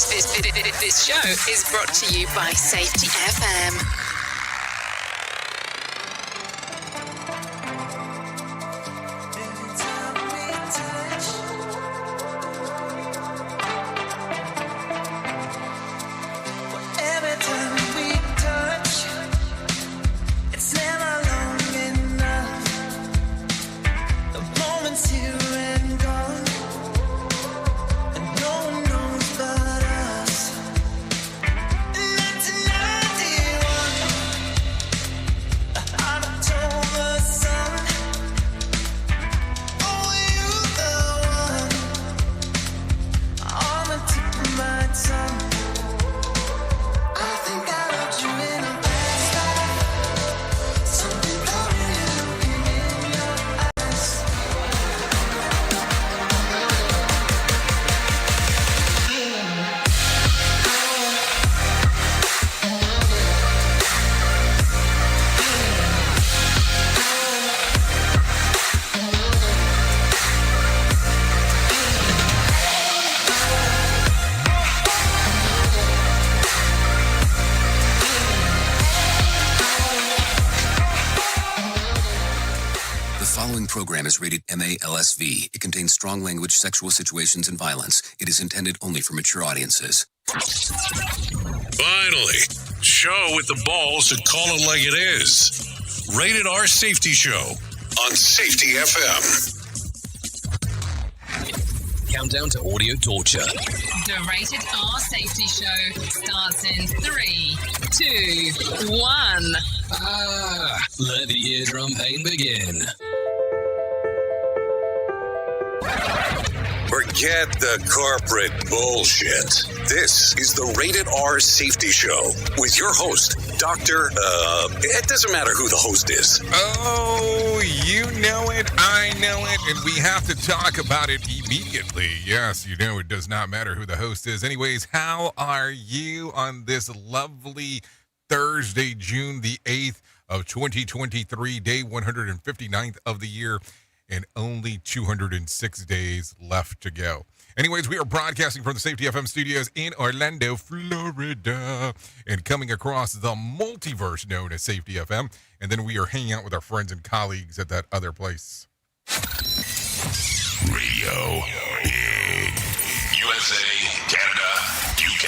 This show is brought to you by Safety FM. Program is rated MA-LSV. It contains strong language, sexual situations, and violence. It is intended only for mature audiences. Finally, show with the balls to call it like it is. Rated R Safety Show on Safety FM. Countdown to audio torture. The Rated R Safety Show starts in 3, 2, 1. Let the eardrum pain begin. Forget the corporate bullshit. This is the Rated R Safety Show with your host, Dr. It doesn't matter who the host is. Oh, you know it, I know it, and we have to talk about it immediately. Yes, you know it does not matter who the host is. Anyways, how are you on this lovely Thursday, June the 8th of 2023, day 159th of the year? And only 206 days left to go. Anyways, we are broadcasting from the Safety FM studios in Orlando, Florida, and coming across the multiverse known as Safety FM. And then we are hanging out with our friends and colleagues at that other place. Radio in USA, Canada, UK.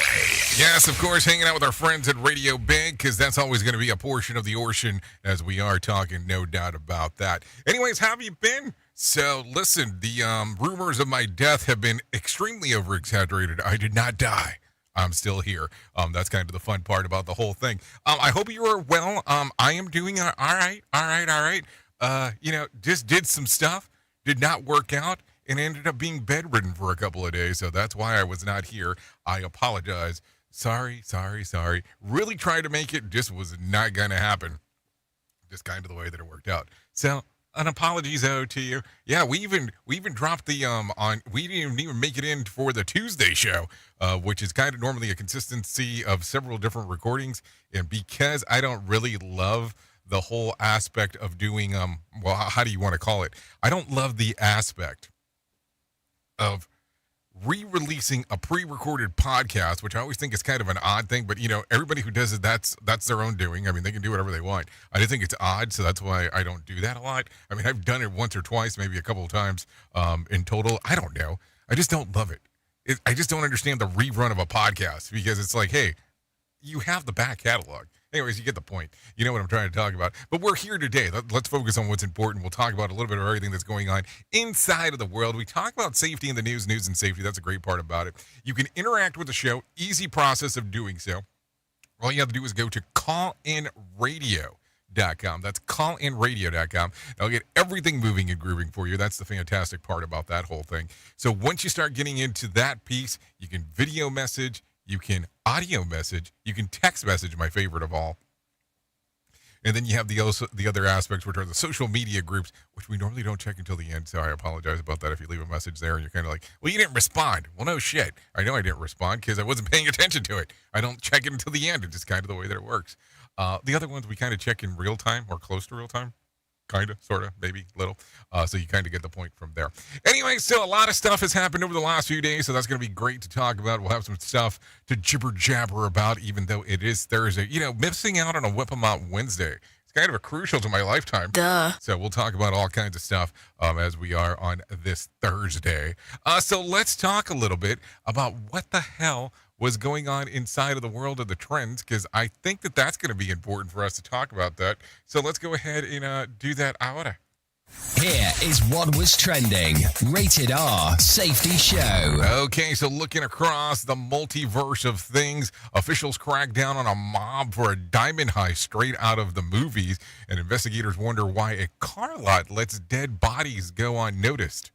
Yes, of course, hanging out with our friends at Radio Big, because that's always going to be a portion of the ocean as we are talking, no doubt about that. Anyways, how have you been? So, listen, the rumors of my death have been extremely over-exaggerated. I did not die. I'm still here. That's kind of the fun part about the whole thing. I hope you are well. I am doing all right. Just did some stuff, did not work out, and ended up being bedridden for a couple of days, so that's why I was not here. I apologize. Sorry. Really tried to make it, just was not going to happen. Just kind of the way that it worked out. So, an apologies owed to you. Yeah, we even dropped the we didn't even make it in for the Tuesday show, which is kind of normally a consistency of several different recordings. And because I don't really love the whole aspect of doing how do you want to call it? I don't love the aspect of re-releasing a pre-recorded podcast, which I always think is kind of an odd thing, but everybody who does it, that's their own doing. I mean, they can do whatever they want. I just think it's odd, so that's why I don't do that a lot. I mean, I've done it once or twice, maybe a couple of times in total. I don't know. I just don't love it. I just don't understand the rerun of a podcast, because it's like, hey, you have the back catalog. Anyways, you get the point. You know what I'm trying to talk about. But we're here today. Let's focus on what's important. We'll talk about a little bit of everything that's going on inside of the world. We talk about safety in the news and safety. That's a great part about it. You can interact with the show. Easy process of doing so. All you have to do is go to callinradio.com. That's callinradio.com. That'll get everything moving and grooving for you. That's the fantastic part about that whole thing. So once you start getting into that piece, you can video message, you can audio message, you can text message, my favorite of all. And then you have the other aspects, which are the social media groups, which we normally don't check until the end. So I apologize about that if you leave a message there and you're kind of like, well, you didn't respond. Well, no shit. I know I didn't respond because I wasn't paying attention to it. I don't check it until the end. It's just kind of the way that it works. The other ones we kind of check in real time or close to real time. Kind of, sort of, maybe, little. So you kind of get the point from there. Anyway, so a lot of stuff has happened over the last few days, so that's going to be great to talk about. We'll have some stuff to jibber-jabber about, even though it is Thursday. You know, missing out on a Whip 'em Out Wednesday. It's kind of a crucial to my lifetime. Duh. So we'll talk about all kinds of stuff as we are on this Thursday. So let's talk a little bit about what the hell was going on inside of the world of the trends, because I think that that's going to be important for us to talk about that. So let's go ahead and do that ahora. Here is what was trending. Rated R Safety Show. Okay, so looking across the multiverse of things, officials crack down on a mob for a diamond heist straight out of the movies, and investigators wonder why a car lot lets dead bodies go unnoticed.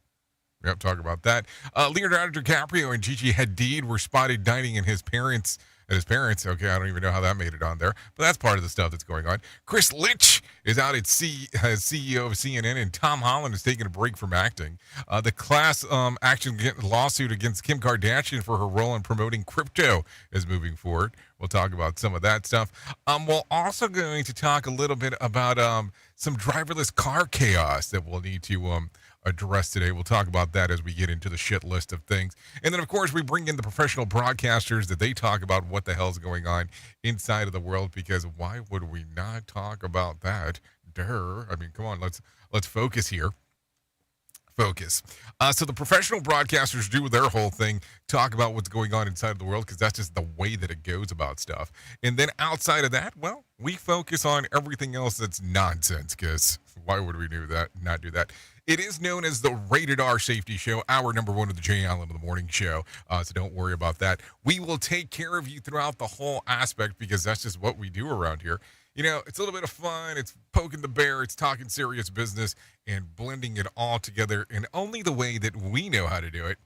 We have to talk about that. Leonardo DiCaprio and Gigi Hadid were spotted dining in his parents. Okay, I don't even know how that made it on there, but that's part of the stuff that's going on. Chris Litch is out as CEO of CNN, and Tom Holland is taking a break from acting. The class action lawsuit against Kim Kardashian for her role in promoting crypto is moving forward. We'll talk about some of that stuff. We're also going to talk a little bit about some driverless car chaos that we'll need to address today. We'll talk about that as we get into the shit list of things. And then, of course, we bring in the professional broadcasters that they talk about what the hell's going on inside of the world, because why would we not talk about that? Duh. I mean, come on, let's focus here. Focus. So the professional broadcasters do their whole thing, talk about what's going on inside of the world, because that's just the way that it goes about stuff. And then outside of that, well, we focus on everything else that's nonsense, because why would we not do that? It is known as the Rated R Safety Show, hour number one of the Jay Allen of the Morning Show. So don't worry about that. We will take care of you throughout the whole aspect, because that's just what we do around here. You know, it's a little bit of fun. It's poking the bear. It's talking serious business and blending it all together in only the way that we know how to do it,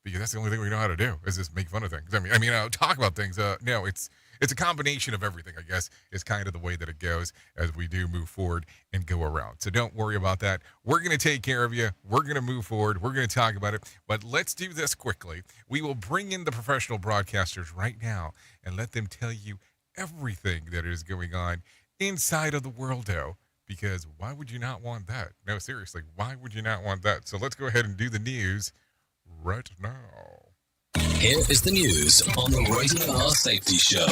because that's the only thing we know how to do is just make fun of things. I mean, talk about things. No, it's a combination of everything, I guess, is kind of the way that it goes as we do move forward and go around. So don't worry about that. We're going to take care of you. We're going to move forward. We're going to talk about it. But let's do this quickly. We will bring in the professional broadcasters right now and let them tell you everything that is going on inside of the world-o, because why would you not want that? No, seriously, why would you not want that? So let's go ahead and do the news right now. Here is the news on the Rated R Safety Show.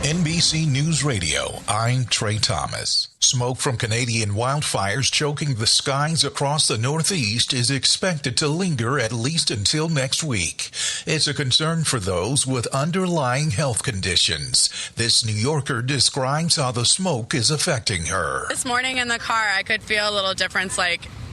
NBC News Radio, I'm Trey Thomas. Smoke from Canadian wildfires choking the skies across the Northeast is expected to linger at least until next week. It's a concern for those with underlying health conditions. This New Yorker describes how the smoke is affecting her. This morning in the car, I could feel a little difference,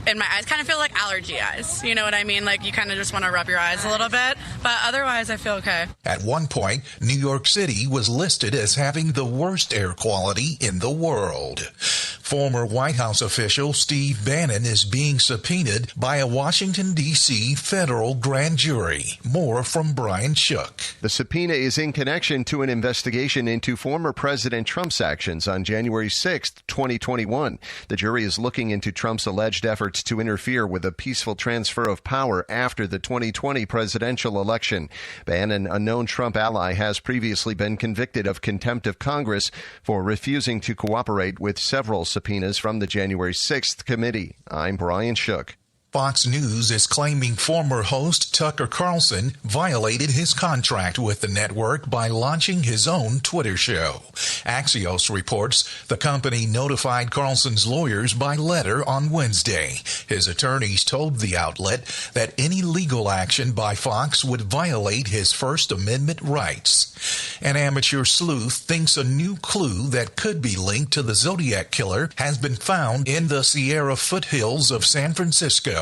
in my eyes. Kind of feel like allergy eyes. You know what I mean? Like you kind of just want to rub your eyes a little bit. But otherwise, I feel okay. At one point, New York City was listed as having the worst air quality in the world. Former White House official Steve Bannon is being subpoenaed by a Washington, D.C. federal grand jury. More from Brian Shook. The subpoena is in connection to an investigation into former President Trump's actions on January 6th, 2021. The jury is looking into Trump's alleged efforts to interfere with a peaceful transfer of power after the 2020 presidential election. Bannon, a known Trump ally, has previously been convicted of contempt of Congress for refusing to cooperate with several subpoenas from the January 6th committee. I'm Brian Shook. Fox News is claiming former host Tucker Carlson violated his contract with the network by launching his own Twitter show. Axios reports the company notified Carlson's lawyers by letter on Wednesday. His attorneys told the outlet that any legal action by Fox would violate his First Amendment rights. An amateur sleuth thinks a new clue that could be linked to the Zodiac Killer has been found in the Sierra foothills of San Francisco.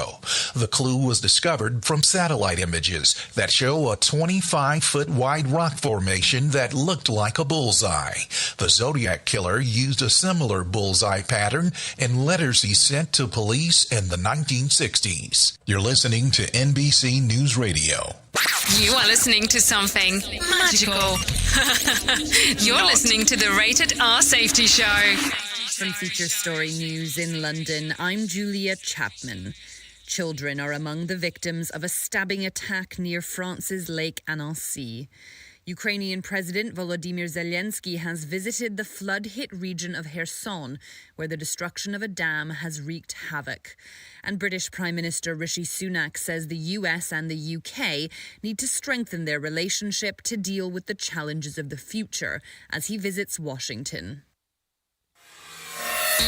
The clue was discovered from satellite images that show a 25-foot wide rock formation that looked like a bullseye. The Zodiac Killer used a similar bullseye pattern in letters he sent to police in the 1960s. You're listening to NBC News Radio. You are listening to something magical. You're listening to the Rated R Safety Show. From Feature Story News in London, I'm Julia Chapman. Children are among the victims of a stabbing attack near France's Lake Annecy. Ukrainian President Volodymyr Zelensky has visited the flood-hit region of Kherson, where the destruction of a dam has wreaked havoc. And British Prime Minister Rishi Sunak says the US and the UK need to strengthen their relationship to deal with the challenges of the future as he visits Washington.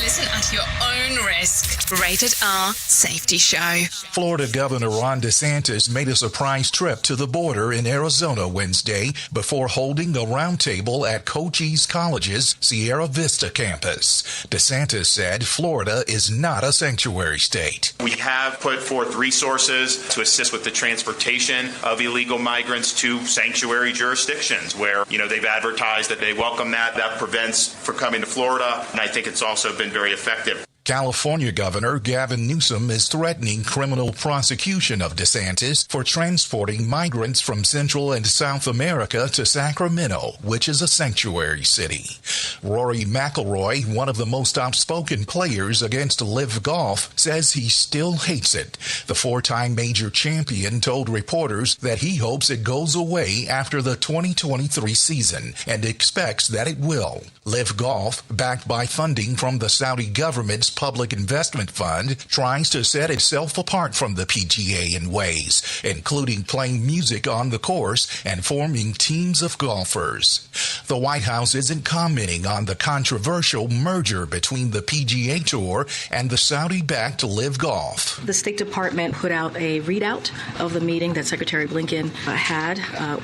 Listen at your own risk. Rated R Safety Show. Florida Governor Ron DeSantis made a surprise trip to the border in Arizona Wednesday before holding a roundtable at Cochise College's Sierra Vista campus. DeSantis said Florida is not a sanctuary state. We have put forth resources to assist with the transportation of illegal migrants to sanctuary jurisdictions where, they've advertised that they welcome that. That prevents from coming to Florida. And I think it's also been very effective. California Governor Gavin Newsom is threatening criminal prosecution of DeSantis for transporting migrants from Central and South America to Sacramento, which is a sanctuary city. Rory McIlroy, one of the most outspoken players against LIV Golf, says he still hates it. The four-time major champion told reporters that he hopes it goes away after the 2023 season and expects that it will. LIV Golf, backed by funding from the Saudi government's Public Investment Fund, tries to set itself apart from the PGA in ways, including playing music on the course and forming teams of golfers. The White House isn't commenting on the controversial merger between the PGA Tour and the Saudi-backed LIV Golf. The State Department put out a readout of the meeting that Secretary Blinken had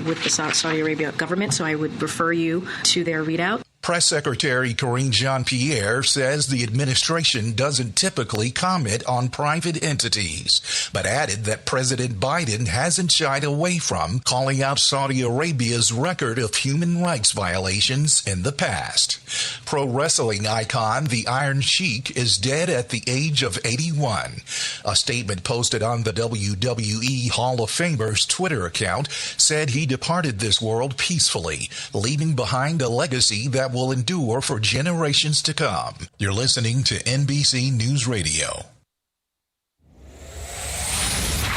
with the Saudi Arabia government, so I would refer you to their readout. Press Secretary Karine Jean-Pierre says the administration doesn't typically comment on private entities, but added that President Biden hasn't shied away from calling out Saudi Arabia's record of human rights violations in the past. Pro wrestling icon the Iron Sheik is dead at the age of 81. A statement posted on the WWE Hall of Famer's Twitter account said he departed this world peacefully, leaving behind a legacy that will endure for generations to come. You're listening to NBC News Radio.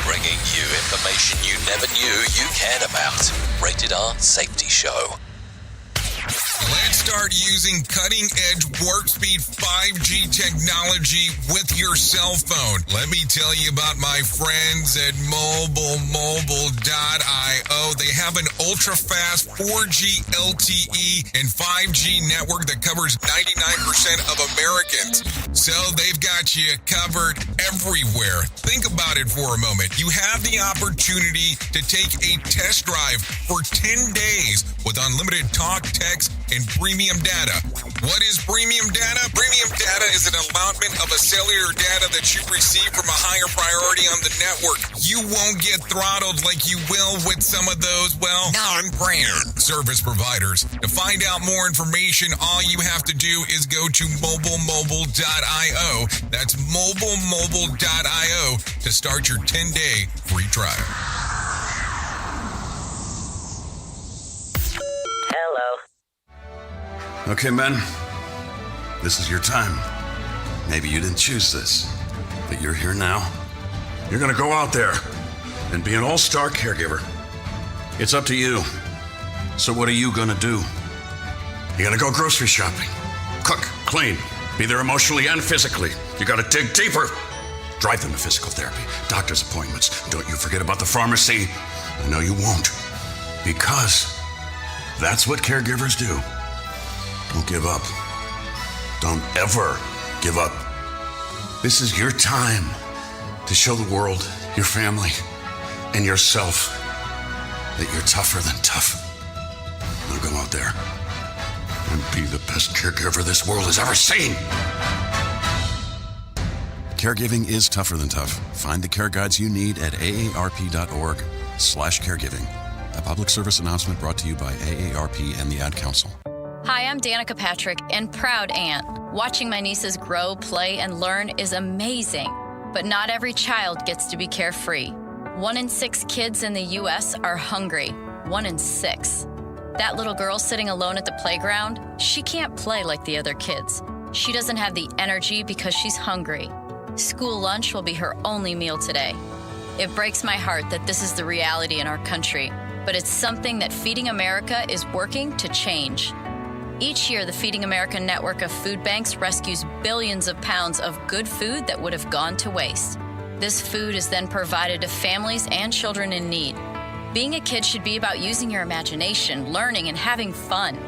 Bringing you information you never knew you cared about. Rated R Safety Show. Let's start using cutting-edge warp speed 5G technology with your cell phone. Let me tell you about my friends at mobilemobile.io. They have an ultra-fast 4G LTE and 5G network that covers 99% of Americans. So they've got you covered everywhere. Think about it for a moment. You have the opportunity to take a test drive for 10 days with unlimited talk, text, and premium data. What is premium data? Premium data is an allotment of a cellular data that you receive from a higher priority on the network. You won't get throttled like you will with some of those, non-brand service providers. To find out more information, all you have to do is go to mobilemobile.io. That's mobilemobile.io to start your 10-day free trial. Okay, men, this is your time. Maybe you didn't choose this, but you're here now. You're gonna go out there and be an all-star caregiver. It's up to you. So what are you gonna do? You're gonna go grocery shopping, cook, clean, be there emotionally and physically. You gotta dig deeper. Drive them to physical therapy, doctor's appointments. Don't you forget about the pharmacy. I know you won't, because that's what caregivers do. Don't give up. Don't ever give up. This is your time to show the world, your family, and yourself that you're tougher than tough. Now go out there and be the best caregiver this world has ever seen. Caregiving is tougher than tough. Find the care guides you need at aarp.org/caregiving. A public service announcement brought to you by AARP and the Ad Council. Hi, I'm Danica Patrick and proud aunt. Watching my nieces grow, play, and learn is amazing. But not every child gets to be carefree. 1 in 6 kids in the U.S. are hungry. 1 in 6. That little girl sitting alone at the playground, she can't play like the other kids. She doesn't have the energy because she's hungry. School lunch will be her only meal today. It breaks my heart that this is the reality in our country. but it's something that Feeding America is working to change. Each year, the Feeding America network of food banks rescues billions of pounds of good food that would have gone to waste. This food is then provided to families and children in need. Being a kid should be about using your imagination, learning, and having fun.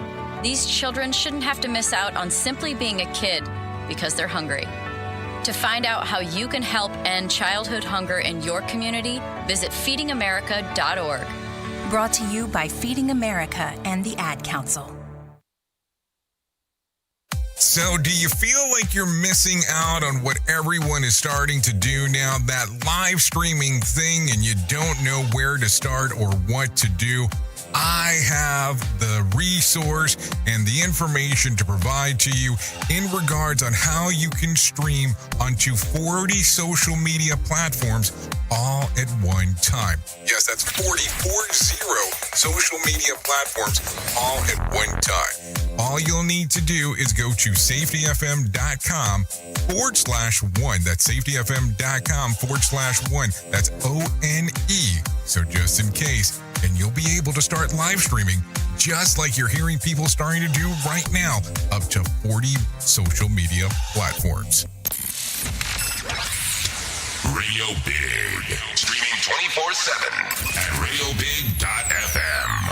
These children shouldn't have to miss out on simply being a kid because they're hungry. To find out how you can help end childhood hunger in your community, visit feedingamerica.org. Brought to you by Feeding America and the Ad Council. So, do you feel like you're missing out on what everyone is starting to do now, that live streaming thing, and you don't know where to start or what to do? I have the resource and the information to provide to you in regards on how you can stream onto 40 social media platforms all at one time. Yes, that's 40 social media platforms all at one time. All you'll need to do is go to safetyfm.com/1. That's safetyfm.com/1. That's ONE. So just in case, and you'll be able to start live streaming just like you're hearing people starting to do right now, up to 40 social media platforms. Radio Big. Streaming 24/7 at radiobig.fm.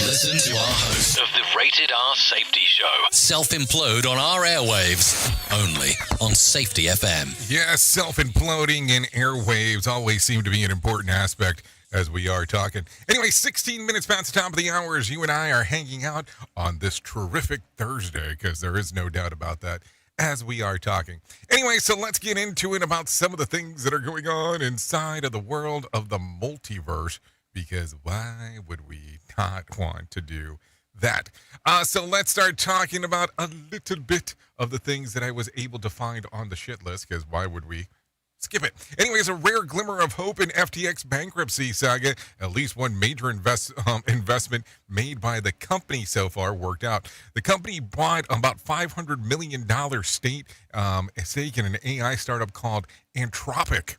Listen to our host of the Rated R Safety Show. Self-implode on our airwaves, only on Safety FM. Yes, self-imploding in airwaves always seem to be an important aspect as we are talking. Anyway, 16 minutes past the top of the hour as you and I are hanging out on this terrific Thursday, because there is no doubt about that, as we are talking. Anyway, so let's get into it about some of the things that are going on inside of the world of the multiverse, because why would we not want to do that? So let's start talking about a little bit of the things that I was able to find on the shit list, because why would we skip it? Anyways, a rare glimmer of hope in FTX bankruptcy saga. At least one major investment made by the company so far worked out. The company bought about $500 million stake in an AI startup called Anthropic,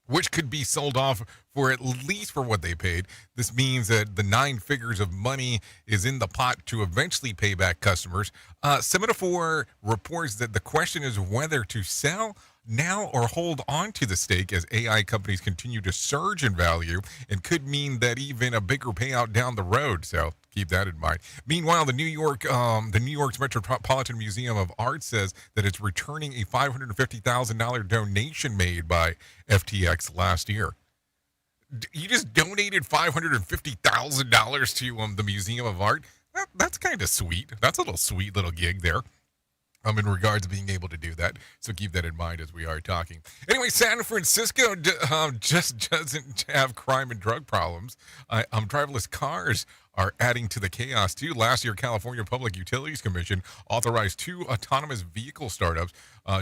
which could be sold off for at least for what they paid. This means that the 9 figures of money is in the pot to eventually pay back customers. Semaphore reports that the question is whether to sell now or hold on to the stake as AI companies continue to surge in value, and could mean that even a bigger payout down the road. So keep that in mind. Meanwhile, the New York's Metropolitan Museum of Art says that it's returning a $550,000 donation made by FTX last year. You just donated $550,000 to the Museum of Art. That's kind of sweet. That's a little sweet little gig there. In regards to being able to do that. So keep that in mind as we are talking. Anyway, San Francisco just doesn't have crime and drug problems. Driverless cars are adding to the chaos too. Last year, California Public Utilities Commission authorized 2 autonomous vehicle startups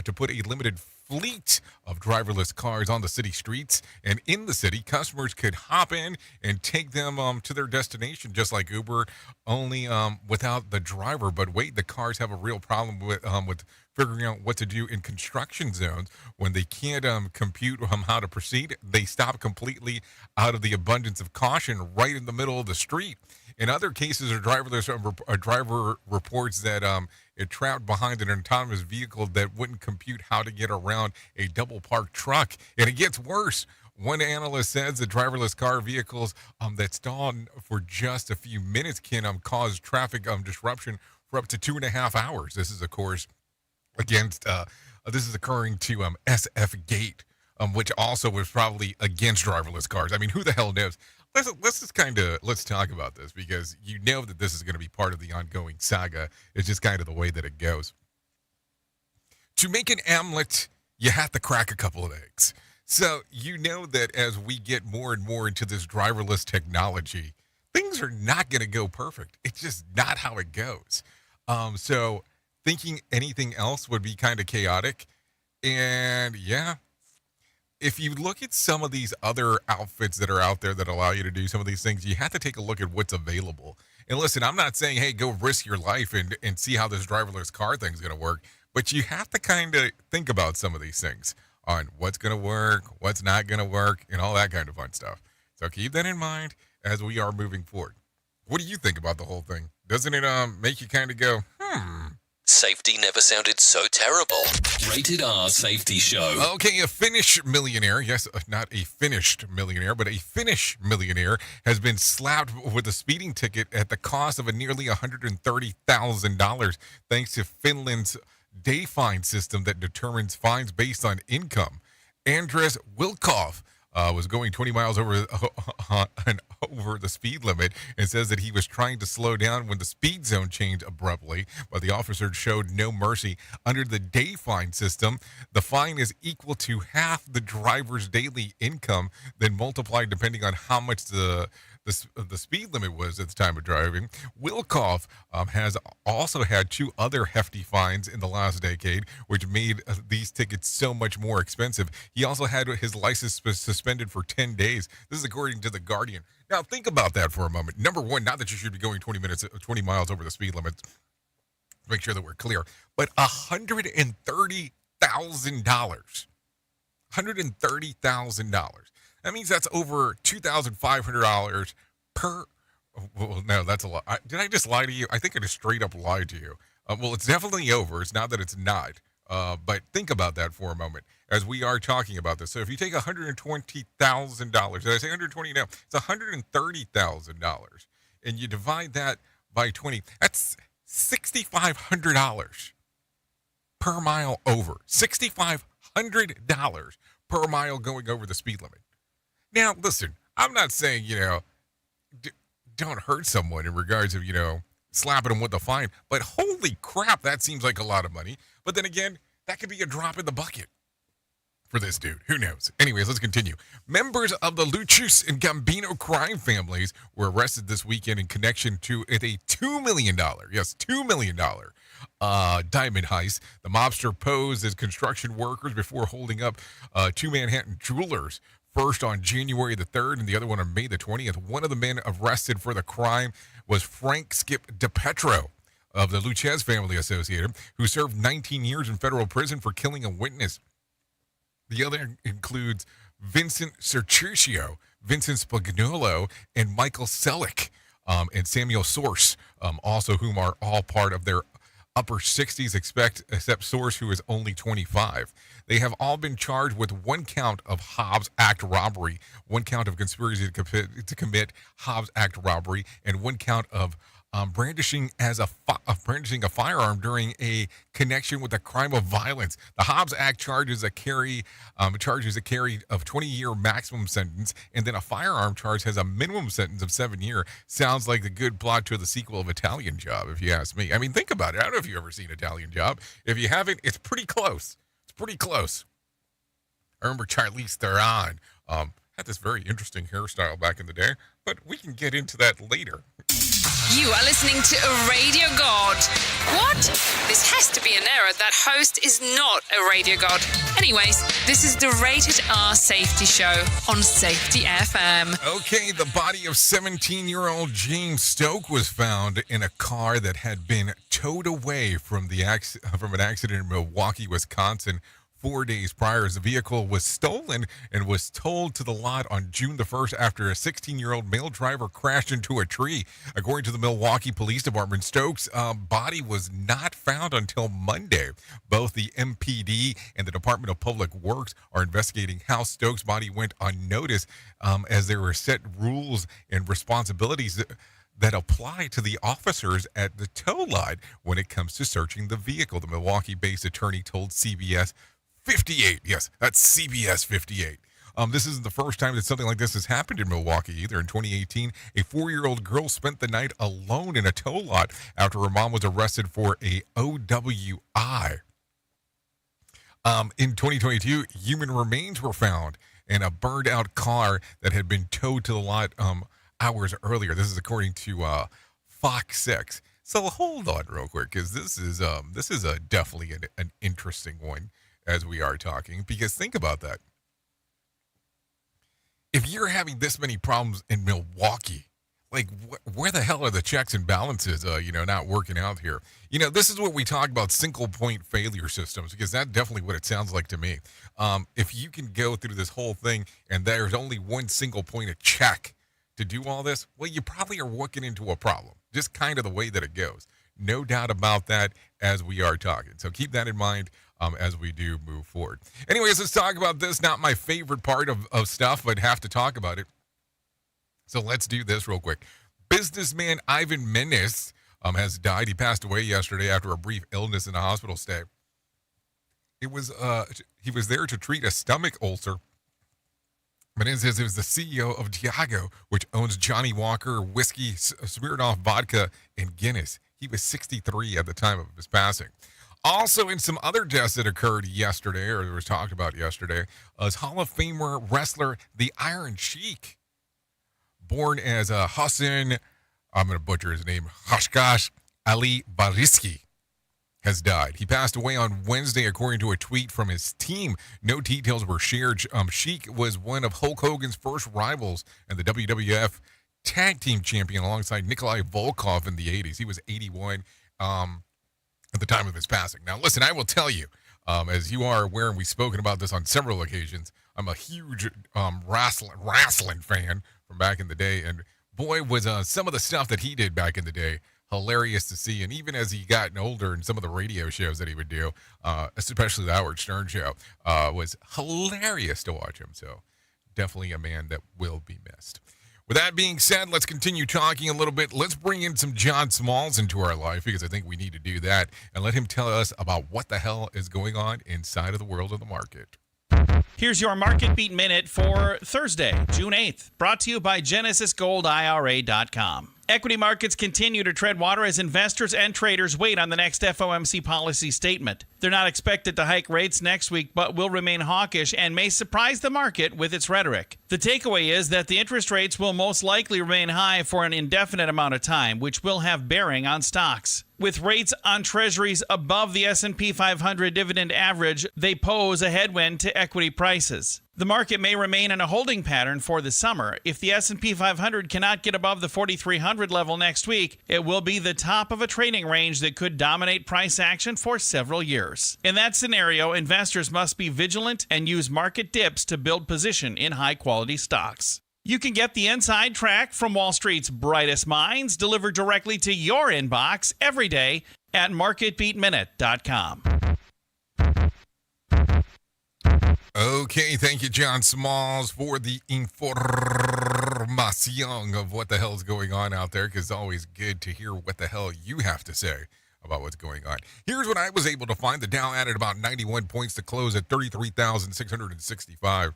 to put a limited fleet of driverless cars on the city streets, and in the city, customers could hop in and take them to their destination, just like Uber, only without the driver. But wait, the cars have a real problem with figuring out what to do in construction zones when they can't compute how to proceed. They stop completely out of the abundance of caution right in the middle of the street. In other cases, a driver reports that it trapped behind an autonomous vehicle that wouldn't compute how to get around a double-parked truck. And it gets worse. One analyst says that driverless car vehicles that stall for just a few minutes can cause traffic disruption for up to 2.5 hours. This is, of course, against this is occurring to SF Gate, which also was probably against driverless cars. I mean, who the hell knows? Let's talk about this, because you know that this is going to be part of the ongoing saga. It's just kind of the way that it goes. To make an omelet, you have to crack a couple of eggs. So you know that as we get more and more into this driverless technology, things are not going to go perfect. It's just not how it goes. So thinking anything else would be kind of chaotic. And yeah, if you look at some of these other outfits that are out there that allow you to do some of these things, you have to take a look at what's available. And listen, I'm not saying, hey, go risk your life and see how this driverless car thing's going to work. But you have to kind of think about some of these things on what's going to work, what's not going to work, and all that kind of fun stuff. So keep that in mind as we are moving forward. What do you think about the whole thing? Doesn't it make you kind of go, Safety never sounded so terrible. Rated R Safety Show. Okay, a Finnish millionaire, yes, not a finished millionaire, but a Finnish millionaire has been slapped with a speeding ticket at the cost of a nearly $130,000 thanks to Finland's day fine system that determines fines based on income. Andres Wilkov was going 20 miles over the speed limit and says that he was trying to slow down when the speed zone changed abruptly, but the officer showed no mercy. Under the day fine system, the fine is equal to half the driver's daily income, then multiplied depending on how much the speed limit was at the time of driving. Wilkov has also had 2 other hefty fines in the last decade, which made these tickets so much more expensive. He also had his license suspended for 10 days. This is according to The Guardian. Now, think about that for a moment. Number one, not that you should be going 20 miles over the speed limit. Make sure that we're clear. But $130,000. $130,000. That means that's over $2,500 per. Well, no, that's a lot. Did I just lie to you? I think I just straight up lied to you. Well, it's definitely over. It's not that it's not. But think about that for a moment as we are talking about this. So if you take $120,000, did I say 120? No, it's $130,000, and you divide that by 20. That's $6,500 per mile over. $6,500 per mile going over the speed limit. Now, listen, I'm not saying, don't hurt someone in regards of, slapping them with a fine, but holy crap, that seems like a lot of money. But then again, that could be a drop in the bucket for this dude. Who knows? Anyways, let's continue. Members of the Lucius and Gambino crime families were arrested this weekend in connection to a $2 million, yes, $2 million diamond heist. The mobster posed as construction workers before holding up 2 Manhattan jewelers. First on January the 3rd and the other one on May the 20th. One of the men arrested for the crime was Frank Skip DePetro of the Lucchese family associated, who served 19 years in federal prison for killing a witness. The other includes Vincent Cerchio, Vincent Spagnolo, and Michael Selick, and Samuel Source, also whom are all part of their upper 60s, except Source, who is only 25. They have all been charged with 1 count of Hobbs Act robbery, 1 count of conspiracy to commit Hobbs Act robbery, and 1 count of brandishing a firearm during a connection with a crime of violence. The Hobbs Act charges a carry of 20-year maximum sentence, and then a firearm charge has a minimum sentence of 7 years. Sounds like a good plot to the sequel of Italian Job, if you ask me. I mean, think about it. I don't know if you've ever seen Italian Job. If you haven't, it's pretty close. It's pretty close. I remember Charlize Theron had this very interesting hairstyle back in the day, but we can get into that later. You are listening to a radio god. What? This has to be an error. That host is not a radio god. Anyways, this is the Rated R Safety Show on Safety FM. Okay, the body of 17-year-old James Stoke was found in a car that had been towed away from an accident in Milwaukee, Wisconsin. 4 days prior, the vehicle was stolen and was towed to the lot on June the 1st after a 16-year-old male driver crashed into a tree. According to the Milwaukee Police Department, Stokes' body was not found until Monday. Both the MPD and the Department of Public Works are investigating how Stokes' body went unnoticed, as there were set rules and responsibilities that apply to the officers at the tow lot when it comes to searching the vehicle. The Milwaukee-based attorney told CBS 58. Yes, that's CBS 58. This isn't the first time that something like this has happened in Milwaukee either. In 2018, a 4-year-old girl spent the night alone in a tow lot after her mom was arrested for a OWI. In 2022, human remains were found in a burned-out car that had been towed to the lot hours earlier. This is according to Fox 6. So hold on real quick, because this is definitely an interesting one as we are talking, because think about that. If you're having this many problems in Milwaukee, like, where the hell are the checks and balances, not working out here? This is what we talk about, single point failure systems, because that's definitely what it sounds like to me. If you can go through this whole thing and there's only one single point of check to do all this, well, you probably are walking into a problem, just kind of the way that it goes. No doubt about that as we are talking. So keep that in mind as we do move forward. Anyways, let's talk about this. Not my favorite part of stuff, but have to talk about it. So let's do this real quick. Businessman Ivan Menes has died. He passed away yesterday after a brief illness in a hospital stay. He was there to treat a stomach ulcer. Menes says he was the CEO of Diageo, which owns Johnny Walker whiskey, Smirnoff vodka, and Guinness. He was 63 at the time of his passing. Also, in some other deaths that occurred yesterday, or was talked about yesterday, is Hall of Famer wrestler the Iron Sheik. Born as Hassan, I'm going to butcher his name, Hashkash Ali Bariski, has died. He passed away on Wednesday, according to a tweet from his team. No details were shared. Sheik was one of Hulk Hogan's first rivals and the WWF Tag Team Champion alongside Nikolai Volkov in the 80s. He was 81 at the time of his passing. Now, listen, I will tell you, as you are aware, and we've spoken about this on several occasions, I'm a huge wrestling fan from back in the day, and boy, was some of the stuff that he did back in the day hilarious to see. And even as he gotten older, and some of the radio shows that he would do, especially the Howard Stern show, was hilarious to watch him. So definitely a man that will be missed. With that being said, let's continue talking a little bit. Let's bring in some John Smalls into our life, because I think we need to do that, and let him tell us about what the hell is going on inside of the world of the market. Here's your Market Beat Minute for Thursday, June 8th, brought to you by GenesisGoldIRA.com. Equity markets continue to tread water as investors and traders wait on the next FOMC policy statement. They're not expected to hike rates next week, but will remain hawkish and may surprise the market with its rhetoric. The takeaway is that the interest rates will most likely remain high for an indefinite amount of time, which will have bearing on stocks. With rates on treasuries above the S&P 500 dividend average, they pose a headwind to equity prices. The market may remain in a holding pattern for the summer. If the S&P 500 cannot get above the 4,300 level next week, it will be the top of a trading range that could dominate price action for several years. In that scenario, investors must be vigilant and use market dips to build position in high-quality stocks. You can get the inside track from Wall Street's brightest minds delivered directly to your inbox every day at MarketBeatMinute.com. Okay, thank you, John Smalls, for the information of what the hell is going on out there, because it's always good to hear what the hell you have to say about what's going on. Here's what I was able to find. The Dow added about 91 points to close at 33,665.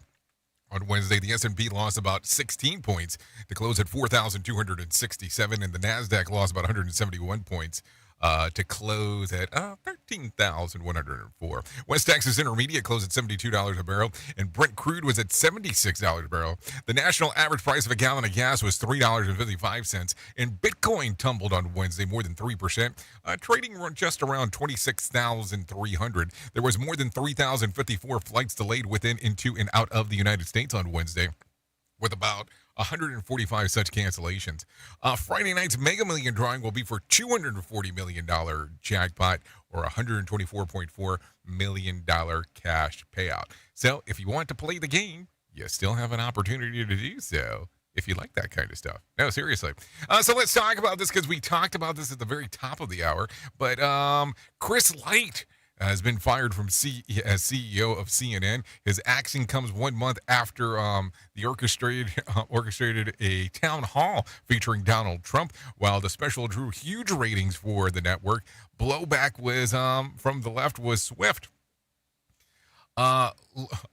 On Wednesday, the S&P lost about 16 points to close at 4,267, and the NASDAQ lost about 171 points to close at 13,104. West Texas Intermediate closed at $72 a barrel, and Brent crude was at $76 a barrel. The national average price of a gallon of gas was $3.55, and Bitcoin tumbled on Wednesday more than 3%, trading just around 26,300. There was more than 3,054 flights delayed within, into, and out of the United States on Wednesday, with about 145 such cancellations. Friday night's Mega Million drawing will be for $240 million jackpot, or $124.4 million cash payout. So if you want to play the game, you still have an opportunity to do so, if you like that kind of stuff. No, seriously. So let's talk about this, because we talked about this at the very top of the hour. But Chris Light has been fired from as CEO of CNN. His action comes 1 month after the orchestrated a town hall featuring Donald Trump. While the special drew huge ratings for the network, blowback was from the left was swift. I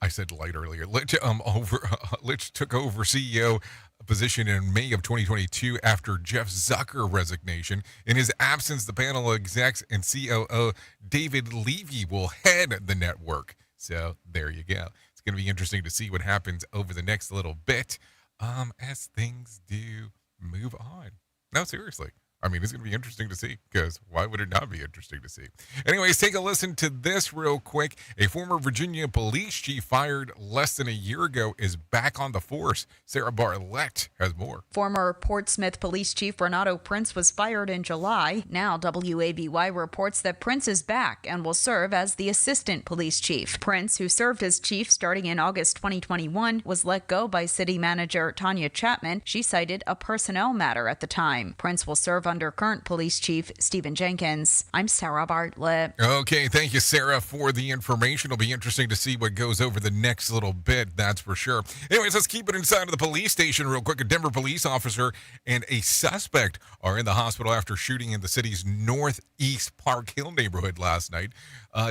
said Light earlier. Litch took over CEO position in May of 2022 after Jeff Zucker resignation. In his absence, the panel of execs and COO David Levy will head the network. So there you go. It's going to be interesting to see what happens over the next little bit as things do move on. No, seriously. I mean, it's going to be interesting to see, because why would it not be interesting to see? Anyways, take a listen to this real quick. A former Virginia police chief fired less than a year ago is back on the force. Sarah Bartlett has more. Former Portsmouth police chief Renato Prince was fired in July. Now WABY reports that Prince is back and will serve as the assistant police chief. Prince, who served as chief starting in August 2021, was let go by city manager Tanya Chapman. She cited a personnel matter at the time. Prince will serve under current police chief Stephen Jenkins. I'm Sarah Bartlett. Okay, thank you, Sarah, for the information. It'll be interesting to see what goes over the next little bit, that's for sure. Anyways, let's keep it inside of the police station real quick. A Denver police officer and a suspect are in the hospital after shooting in the city's northeast Park Hill neighborhood last night.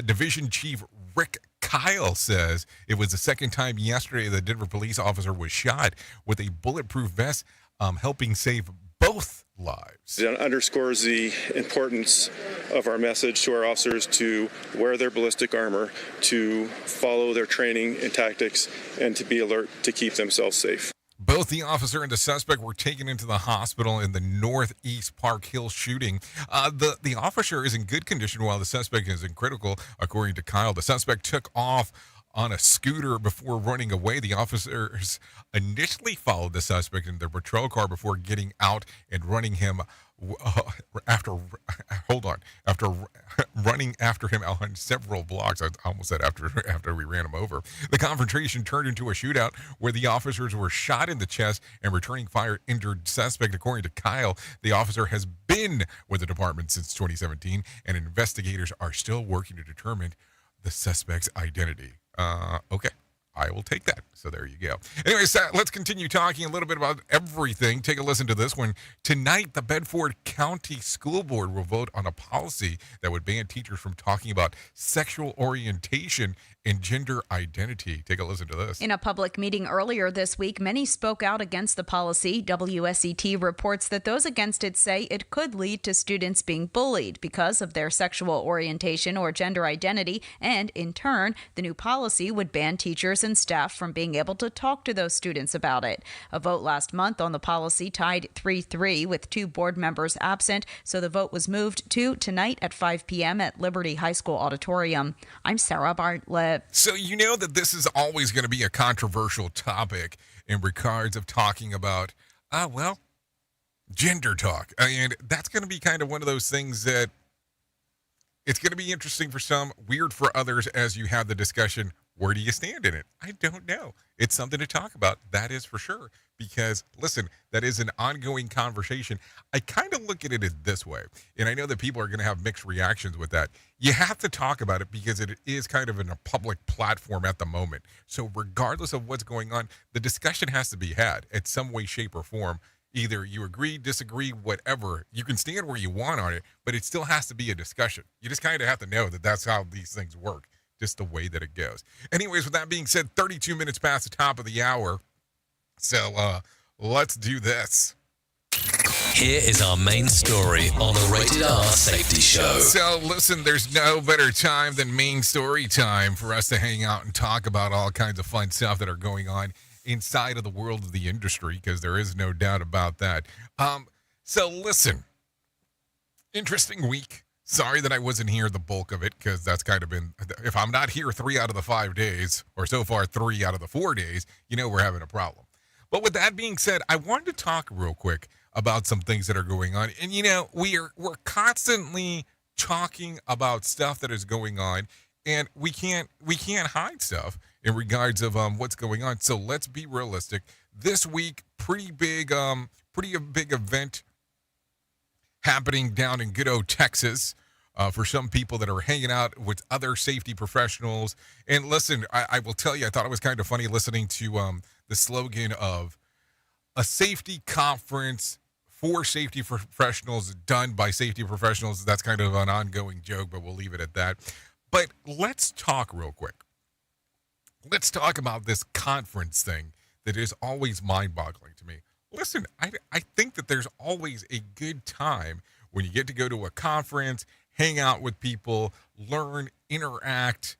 Division Chief Rick Kyle says it was the second time yesterday the Denver police officer was shot with a bulletproof vest, helping save both lives. It underscores the importance of our message to our officers to wear their ballistic armor, to follow their training and tactics, and to be alert to keep themselves safe. Both the officer and the suspect were taken into the hospital in the northeast Park Hill shooting. The officer is in good condition while the suspect is in critical, according to Kyle. The suspect took off on a scooter before running away. The officers initially followed the suspect in their patrol car before getting out and running him after running after him on several blocks. I almost said after we ran him over. The confrontation turned into a shootout where the officers were shot in the chest and returning fire injured suspect. According to Kyle, the officer has been with the department since 2017, and investigators are still working to determine the suspect's identity. Okay, I will take that. So there you go. Anyways, let's continue talking a little bit about everything. Take a listen to this one. Tonight, the Bedford County School Board will vote on a policy that would ban teachers from talking about sexual orientation and gender identity. Take a listen to this. In a public meeting earlier this week, many spoke out against the policy. WSET reports that those against it say it could lead to students being bullied because of their sexual orientation or gender identity, and in turn, the new policy would ban teachers and staff from being able to talk to those students about it. A vote last month on the policy tied 3-3 with 2 board members absent, so the vote was moved to tonight at 5 p.m. at Liberty High School Auditorium. I'm Sarah Bartlett. So you know that this is always going to be a controversial topic in regards of talking about, gender talk. And that's going to be kind of one of those things that it's going to be interesting for some, weird for others as you have the discussion. Where do you stand in it? I don't know. It's something to talk about. That is for sure. Because, listen, that is an ongoing conversation. I kind of look at it this way, and I know that people are going to have mixed reactions with that. You have to talk about it because it is kind of in a public platform at the moment. So regardless of what's going on, the discussion has to be had in some way, shape, or form. Either you agree, disagree, whatever. You can stand where you want on it, but it still has to be a discussion. You just kind of have to know that that's how these things work. Just the way that it goes. Anyways, with that being said, 32 minutes past the top of the hour. So let's do this. Here is our main story on the Rated R Safety Show. So listen, there's no better time than main story time for us to hang out and talk about all kinds of fun stuff that are going on inside of the world of the industry, because there is no doubt about that. So listen, interesting week. Sorry that I wasn't here the bulk of it, because that's kind of been, if I'm not here 3 out of the 5 days, or so far 3 out of the 4 days, we're having a problem. But with that being said, I wanted to talk real quick about some things that are going on. And we're constantly talking about stuff that is going on, and we can't hide stuff in regards of what's going on. So let's be realistic. This week, pretty big event happening down in good old Texas. For some people that are hanging out with other safety professionals. And listen, I will tell you, I thought it was kind of funny listening to the slogan of a safety conference for safety professionals done by safety professionals. That's kind of an ongoing joke, but we'll leave it at that. But let's talk real quick. Let's talk about this conference thing that is always mind-boggling to me. Listen, I think that there's always a good time when you get to go to a conference, hang out with people, learn, interact,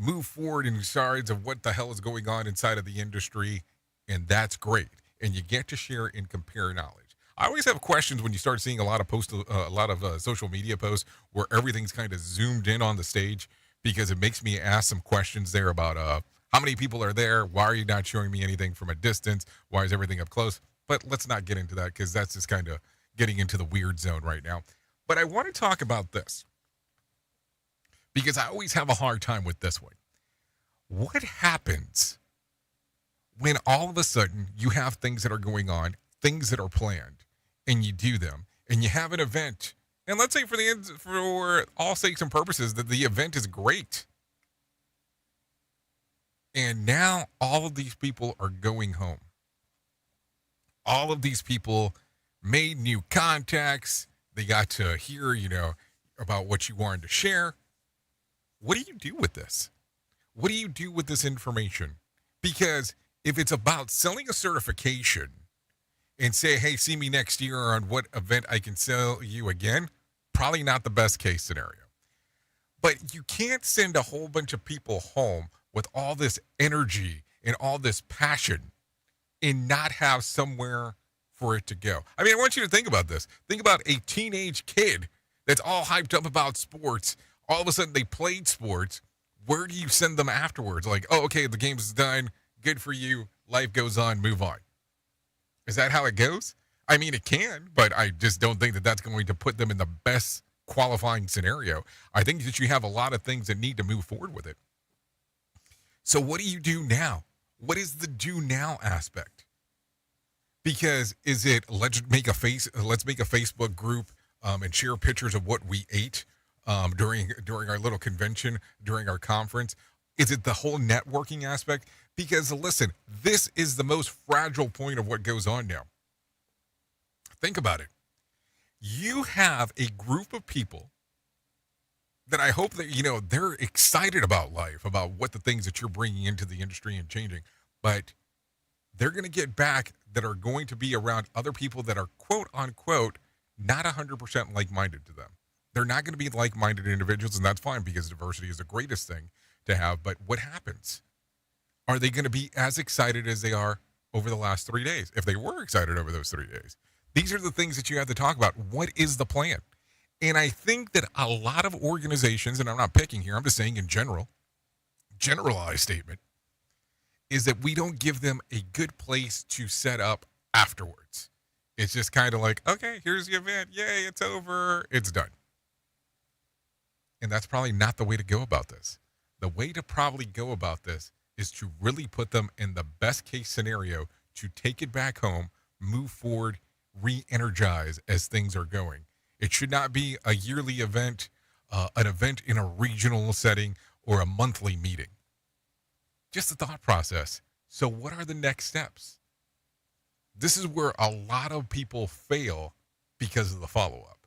move forward in regards of what the hell is going on inside of the industry, and that's great. And you get to share and compare knowledge. I always have questions when you start seeing a lot of social media posts where everything's kind of zoomed in on the stage, because it makes me ask some questions there about how many people are there? Why are you not showing me anything from a distance? Why is everything up close? But let's not get into that, because that's just kind of getting into the weird zone right now. But I want to talk about this, because I always have a hard time with this one. What happens when all of a sudden you have things that are going on, things that are planned, and you do them, and you have an event, and let's say for all sakes and purposes that the event is great, and now all of these people are going home. All of these people made new contacts. They got to hear, about what you wanted to share. What do you do with this? What do you do with this information? Because if it's about selling a certification and say, hey, see me next year on what event I can sell you again, probably not the best case scenario. But you can't send a whole bunch of people home with all this energy and all this passion and not have somewhere for it to go. I mean, I want you to think about this. Think about a teenage kid that's all hyped up about sports. All of a sudden they played sports. Where do you send them afterwards? Like, oh, okay, the game's done. Good for you. Life goes on. Move on. Is that how it goes? I mean, it can, but I just don't think that that's going to put them in the best qualifying scenario. I think that you have a lot of things that need to move forward with it. So what do you do now? What is the do now aspect? Because is it let's make a Facebook group and share pictures of what we ate during our little convention, during our conference? Is it the whole networking aspect? Because listen, this is the most fragile point of what goes on now. Think about it. You have a group of people that I hope that, they're excited about life, about what the things that you're bringing into the industry and changing, but they're going to get back that are going to be around other people that are quote unquote not 100% like-minded to them. They're not going to be like-minded individuals, and that's fine, because diversity is the greatest thing to have. But what happens? Are they going to be as excited as they are over the last 3 days? If they were excited over those 3 days, these are the things that you have to talk about. What is the plan? And I think that a lot of organizations, and I'm not picking here, I'm just saying in general, generalized statement, is that we don't give them a good place to set up afterwards. It's just kind of like, okay, here's the event. Yay, it's over. It's done. And that's probably not the way to go about this. The way to probably go about this is to really put them in the best case scenario to take it back home, move forward, re-energize as things are going. It should not be a yearly event, an event in a regional setting, or a monthly meeting. Just the thought process. So what are the next steps? This is where a lot of people fail because of the follow-up.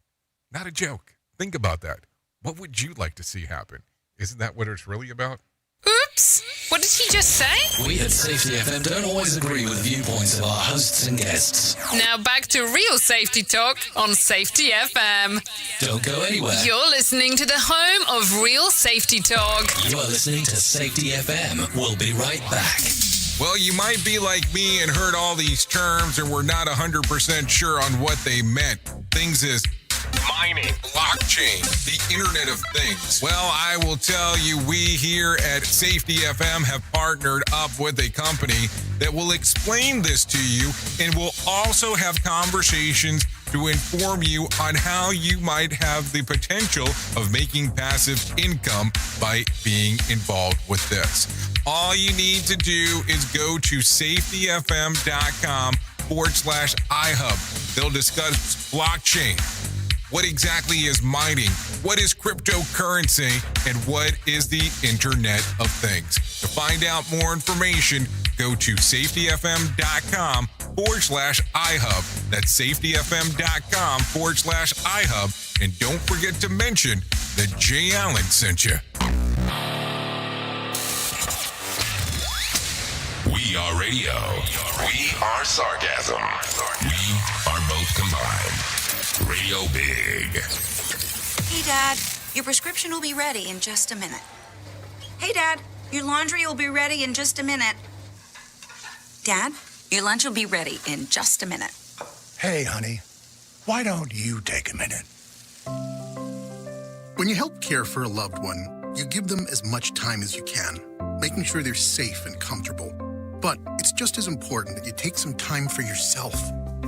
Not a joke. Think about that. What would you like to see happen? Isn't that what it's really about? Oops! What did he just say? We at Safety FM don't always agree with viewpoints of our hosts and guests. Now back to real safety talk on Safety FM. Don't go anywhere. You're listening to the home of real safety talk. You are listening to Safety FM. We'll be right back. Well, you might be like me and heard all these terms and were not 100% sure on what they meant. Things is mining, blockchain, the Internet of Things. Well, I will tell you, we here at Safety FM have partnered up with a company that will explain this to you and will also have conversations to inform you on how you might have the potential of making passive income by being involved with this. All you need to do is go to safetyfm.com/iHub. They'll discuss blockchain. What exactly is mining? What is cryptocurrency? And what is the Internet of Things? To find out more information, go to safetyfm.com/iHub. That's safetyfm.com/iHub. And don't forget to mention that Jay Allen sent you. We are radio. We are sarcasm. We are both combined. Radio Big. Hey, Dad, your prescription will be ready in just a minute. Hey, Dad, your laundry will be ready in just a minute. Dad, your lunch will be ready in just a minute. Hey, honey, why don't you take a minute? When you help care for a loved one, you give them as much time as you can, making sure they're safe and comfortable. But it's just as important that you take some time for yourself.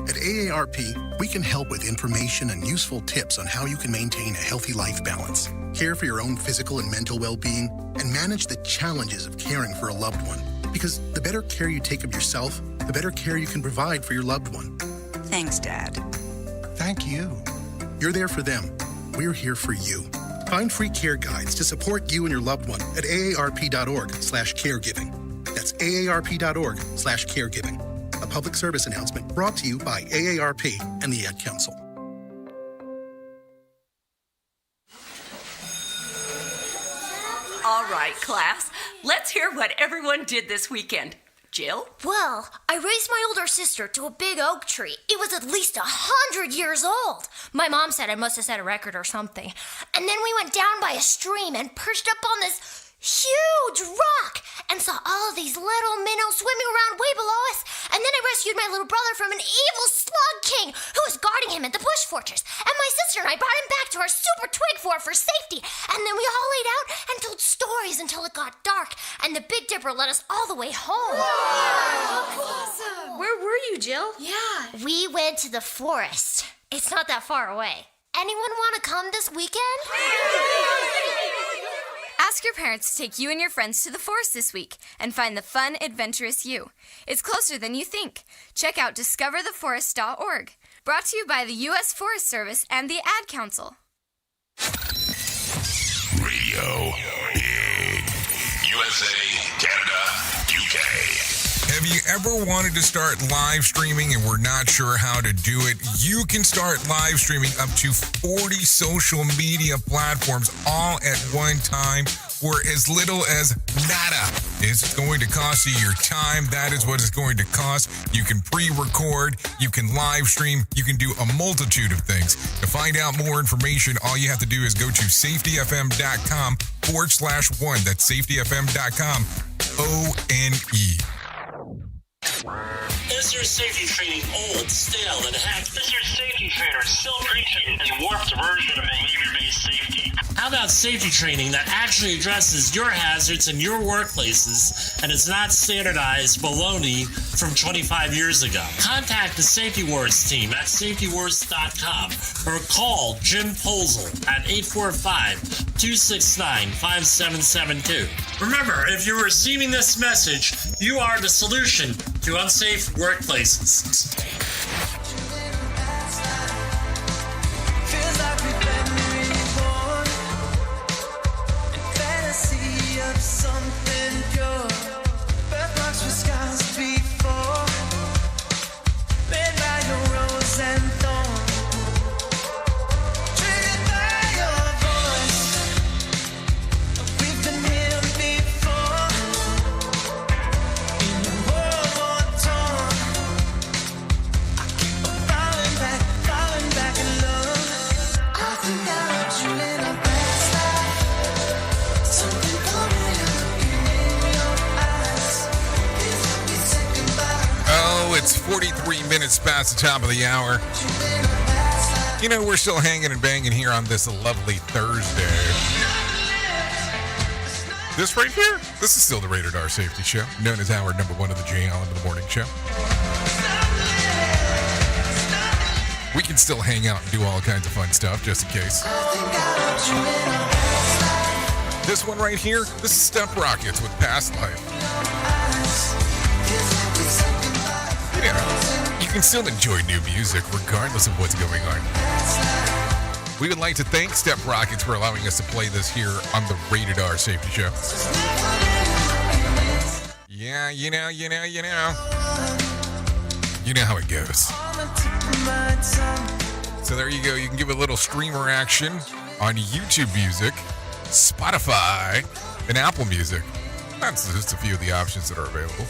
At AARP, we can help with information and useful tips on how you can maintain a healthy life balance, care for your own physical and mental well-being, and manage the challenges of caring for a loved one. Because the better care you take of yourself, the better care you can provide for your loved one. Thanks, Dad. Thank you. You're there for them. We're here for you. Find free care guides to support you and your loved one at aarp.org/caregiving. That's aarp.org/caregiving. A public service announcement brought to you by AARP and the Ad Council. All right, class. Let's hear what everyone did this weekend. Jill? Well, I raised my older sister to a big oak tree. It was at least 100 years old. My mom said I must have set a record or something. And then we went down by a stream and perched up on this huge rock and saw all of these little minnows swimming around way below us. And then I rescued my little brother from an evil slug king who was guarding him at the bush fortress. And my sister and I brought him back to our super twig fort for safety. And then we all laid out and told stories until it got dark. And the Big Dipper led us all the way home. Wow. Awesome. Where were you, Jill? Yeah. We went to the forest. It's not that far away. Anyone want to come this weekend? Ask your parents to take you and your friends to the forest this week and find the fun, adventurous you. It's closer than you think. Check out discovertheforest.org. Brought to you by the U.S. Forest Service and the Ad Council. Radio Big. USA, Canada, UK. Have you ever wanted to start live streaming and were not sure how to do it? You can start live streaming up to 40 social media platforms all at one time for as little as nada. It's going to cost you your time. That is what it's going to cost. You can pre-record, you can live stream, you can do a multitude of things. To find out more information, all you have to do is go to safetyfm.com/one. That's safetyfm.com, ONE. Is your safety training old, stale, and hacked? Is your safety trainer still preaching a warped version of behavior-based safety? How about safety training that actually addresses your hazards in your workplaces and is not standardized baloney from 25 years ago? Contact the Safety Wars team at safetywars.com or call Jim Posel at 845-269-5772. Remember, if you're receiving this message, you are the solution to unsafe workplaces. It's 43 minutes past the top of the hour. You know, we're still hanging and banging here on this lovely Thursday. This right here, this is still the Rated R Safety Show, known as hour number one of the Jay Allen in the Morning Show. We can still hang out and do all kinds of fun stuff, just in case. This one right here, this is Step Rockets with Past Life. You can still enjoy new music regardless of what's going on. We would like to thank Step Rockets for allowing us to play this here on the Rated R Safety Show. Yeah, you know. You know how it goes. So there you go. You can give a little streamer action on YouTube Music, Spotify, and Apple Music. That's just a few of the options that are available.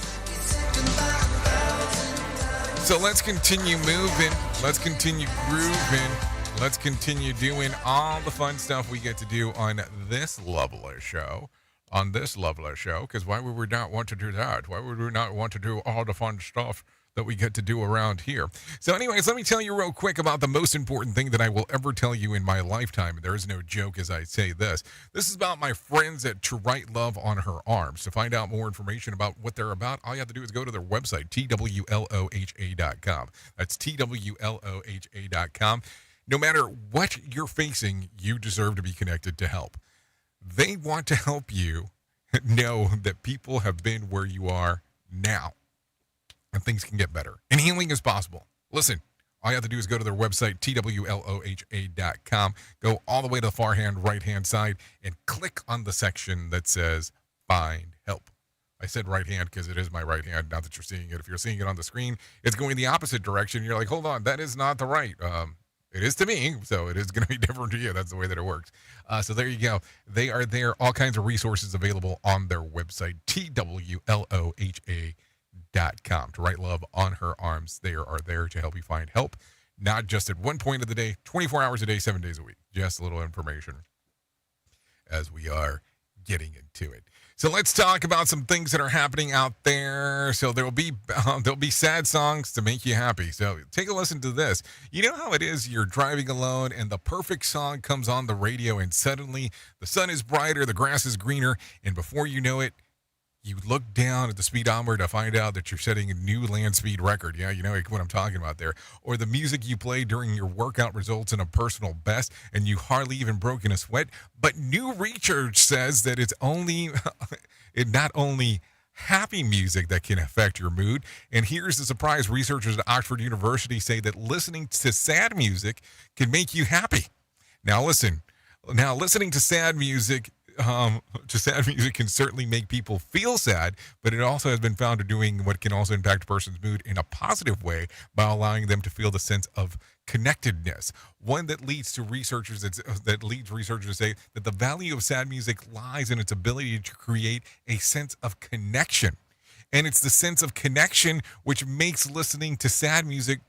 So let's continue moving. Let's continue grooving. Let's continue doing all the fun stuff we get to do on this lovely show. Because why would we not want to do that? Why would we not want to do all the fun stuff that we get to do around here. So anyways, let me tell you real quick about the most important thing that I will ever tell you in my lifetime. There is no joke as I say this. This is about my friends at To Write Love on Her Arms. To find out more information about what they're about, all you have to do is go to their website, twloha.com. That's twloha.com. No matter what you're facing, you deserve to be connected to help. They want to help you know that people have been where you are now. And things can get better. And healing is possible. Listen, all you have to do is go to their website, twloha.com. Go all the way to the right-hand side and click on the section that says Find Help. I said right hand because it is my right hand, not that you're seeing it. If you're seeing it on the screen, it's going the opposite direction. You're like, hold on, that is not the right. It is to me, so it is going to be different to you. That's the way that it works. So there you go. They are there. All kinds of resources available on their website, twloha.com. To Write Love on Her Arms. They are there to help you find help, not just at one point of the day, 24 hours a day, 7 days a week. Just a little information as we are getting into it. So let's talk about some things that are happening out there. So there'll be sad songs to make you happy. So take a listen to this. You know how it is, you're driving alone and the perfect song comes on the radio and suddenly the sun is brighter, the grass is greener, and before you know it, you look down at the speedometer to find out that you're setting a new land speed record. Yeah, you know what I'm talking about there. Or the music you play during your workout results in a personal best, and you hardly even broke in a sweat. But new research says that it's not only happy music that can affect your mood. And here's the surprise. Researchers at Oxford University say that listening to sad music can make you happy. Now listen. Now listening to sad music can certainly make people feel sad, but it also has been found to doing what can also impact a person's mood in a positive way by allowing them to feel the sense of connectedness. One that leads researchers to say that the value of sad music lies in its ability to create a sense of connection. And it's the sense of connection which makes listening to sad music,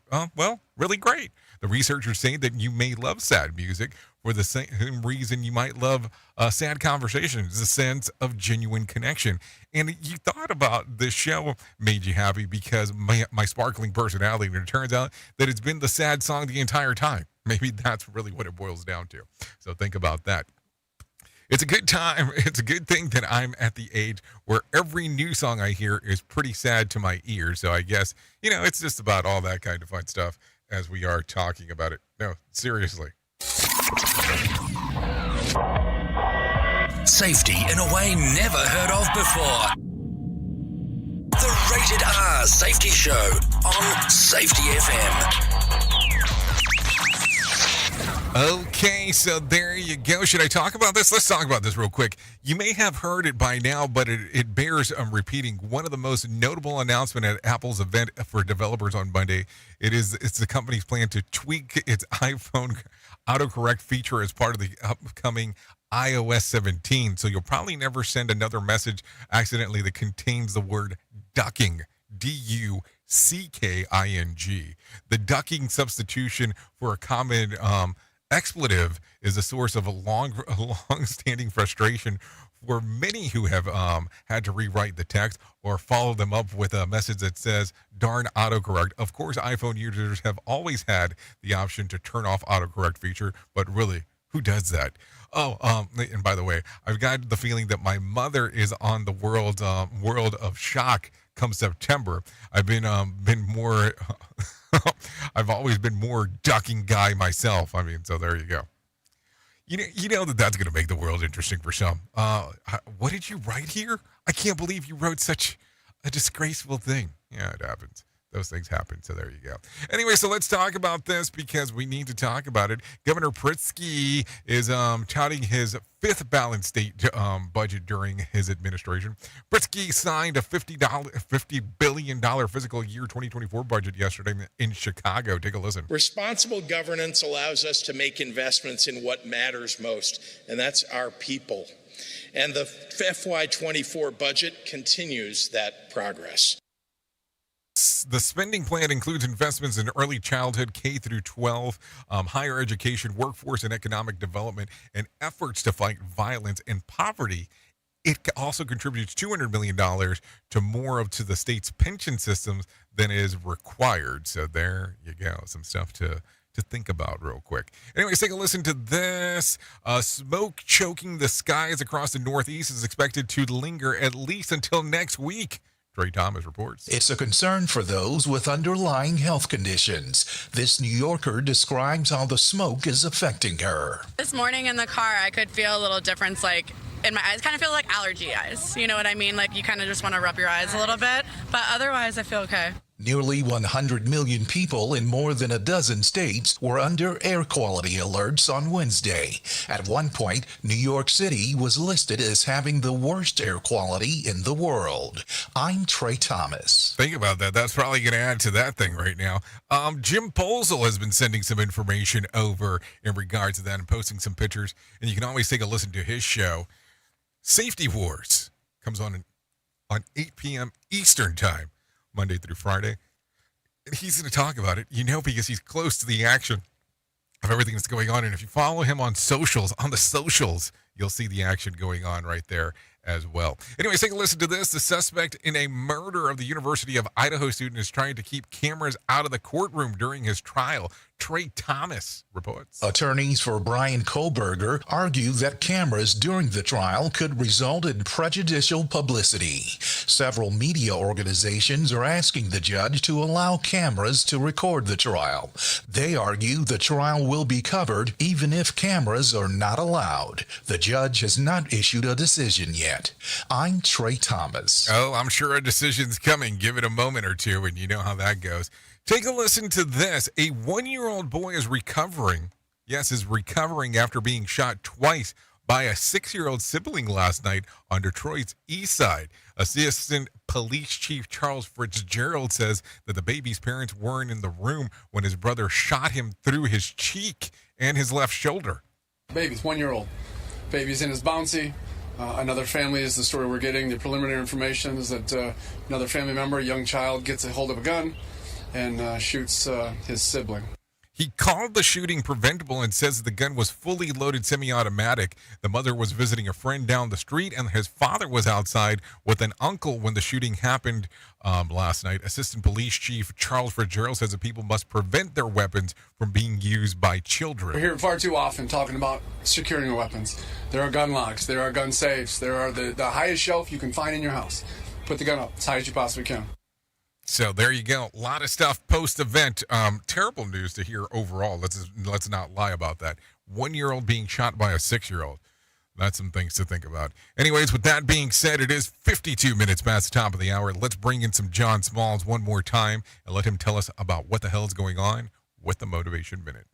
really great. The researchers say that you may love sad music for the same reason you might love sad conversations, the sense of genuine connection. And you thought about this show made you happy because my sparkling personality, and it turns out that it's been the sad song the entire time. Maybe that's really what it boils down to. So think about that. It's a good time. It's a good thing that I'm at the age where every new song I hear is pretty sad to my ears. So I guess, it's just about all that kind of fun stuff as we are talking about it. No, seriously. Safety in a way never heard of before. The Rated R Safety Show on Safety FM. Okay, so there you go. Should I talk about this? Let's talk about this real quick. You may have heard it by now, but it bears repeating. One of the most notable announcements at Apple's event for developers on Monday, it's the company's plan to tweak its iPhone autocorrect feature as part of the upcoming iOS 17. So you'll probably never send another message accidentally that contains the word ducking, D-U-C-K-I-N-G. The ducking substitution for a common expletive is a source of a long-standing frustration for many who have had to rewrite the text or follow them up with a message that says, darn autocorrect. Of course, iPhone users have always had the option to turn off autocorrect feature, but really, who does that? And by the way, I've got the feeling that my mother is on the world of shock come September. I've been more... I've always been more ducking guy myself. So there you go. You know that's going to make the world interesting for some. What did you write here? I can't believe you wrote such a disgraceful thing. Yeah, it happens. Those things happen. So there you go. Anyway, so let's talk about this because we need to talk about it. Governor Pritzker is touting his fifth balanced state budget during his administration. Pritzker signed a $50 billion fiscal year 2024 budget yesterday in Chicago. Take a listen. Responsible governance allows us to make investments in what matters most, and that's our people. And the FY24 budget continues that progress. The spending plan includes investments in early childhood, K through 12, higher education, workforce and economic development, and efforts to fight violence and poverty It also contributes $200 million to more to the state's pension systems than is required. So there you go. Some stuff to think about real quick. Anyways, take a listen to this. Smoke choking the skies across the Northeast is expected to linger at least until next week. Trey Thomas reports. It's a concern for those with underlying health conditions. This New Yorker describes how the smoke is affecting her. This morning in the car, I could feel a little difference, like in my eyes. Kind of feel like allergy eyes. You know what I mean? Like you kind of just want to rub your eyes a little bit. But otherwise, I feel okay. Nearly 100 million people in more than a dozen states were under air quality alerts on Wednesday. At one point, New York City was listed as having the worst air quality in the world. I'm Trey Thomas. Think about that. That's probably going to add to that thing right now. Jim Posel has been sending some information over in regards to that and posting some pictures. And you can always take a listen to his show. Safety Wars comes on 8 p.m. Eastern Time. Monday through Friday. And he's going to talk about it, because he's close to the action of everything that's going on. And if you follow him on the socials, you'll see the action going on right there as well. Anyways, take a listen to this. The suspect in a murder of the University of Idaho student is trying to keep cameras out of the courtroom during his trial. Trey Thomas reports. Attorneys for Brian Kohlberger argue that cameras during the trial could result in prejudicial publicity. Several media organizations are asking the judge to allow cameras to record the trial. They argue the trial will be covered even if cameras are not allowed. The judge has not issued a decision yet. I'm Trey Thomas. Oh, I'm sure a decision's coming. Give it a moment or two, and you know how that goes. Take a listen to this. A 1-year-old boy is recovering. Yes, is recovering after being shot twice by a 6-year-old sibling last night on Detroit's east side. Assistant Police Chief Charles Fitzgerald says that the baby's parents weren't in the room when his brother shot him through his cheek and his left shoulder. Baby's 1-year-old. Baby's in his bouncy. Another family is the story we're getting. The preliminary information is that another family member, a young child, gets a hold of a gun and shoots his sibling. He called the shooting preventable and says the gun was fully loaded semi-automatic. The mother was visiting a friend down the street, and his father was outside with an uncle when the shooting happened last night. Assistant Police Chief Charles Fitzgerald says that people must prevent their weapons from being used by children. We're here far too often talking about securing your weapons. There are gun locks. There are gun safes. There are the highest shelf you can find in your house. Put the gun up as high as you possibly can. So there you go. A lot of stuff post-event. Terrible news to hear overall. Let's not lie about that. 1-year-old being shot by a 6-year-old. That's some things to think about. Anyways, with that being said, it is 52 minutes past the top of the hour. Let's bring in some John Smalls one more time and let him tell us about what the hell is going on with the Motivation Minute.